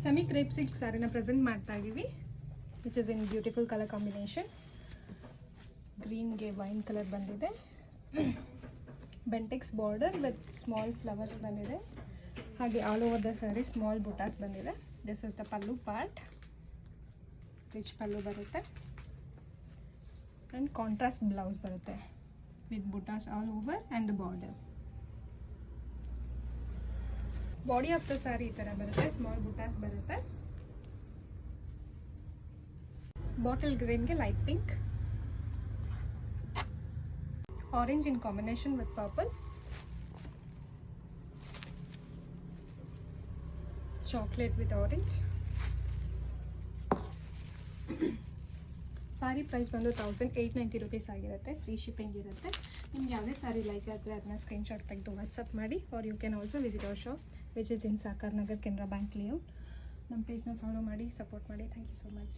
Semi crepe silk ಸ್ಯಾರಿನ present ಮಾಡ್ತಾ ಇದ್ದೀವಿ, which is in beautiful colour combination. ಗ್ರೀನ್ಗೆ ವೈನ್ ಕಲರ್ ಬಂದಿದೆ, Bentex border with small flowers ಬಂದಿದೆ. ಹಾಗೆ all over the sari small butas ಬಂದಿದೆ. This is the pallu part, rich pallu ಬರುತ್ತೆ ಆ್ಯಂಡ್ ಕಾಂಟ್ರಾಸ್ಟ್ ಬ್ಲೌಸ್ ಬರುತ್ತೆ with butas all over and the border. Body of the sari ಈ ಥರ ಬರುತ್ತೆ, ಸ್ಮಾಲ್ ಬುಟಾಸ್ ಬರುತ್ತೆ. ಬಾಟಲ್ ಗ್ರೀನ್ಗೆ light pink, orange in combination with purple, chocolate with orange. Sari price ಬಂದು 1890 rupees ಆಗಿರುತ್ತೆ. Free shipping ಇರುತ್ತೆ. ನಿಮ್ಗೆ ಯಾವುದೇ ಸ್ಯಾರಿ ಲೈಕ್ ಆದರೆ ಅದನ್ನ ಸ್ಕ್ರೀನ್ಶಾಟ್ ತೆಗೆದು ವಾಟ್ಸಪ್ ಮಾಡಿ, or you can also visit our shop which is in Sahakar Nagar, Canara bank layout. ನಮ್ಮ ಪೇಜ್ನ ಫಾಲೋ ಮಾಡಿ, ಸಪೋರ್ಟ್ ಮಾಡಿ. Thank you so much.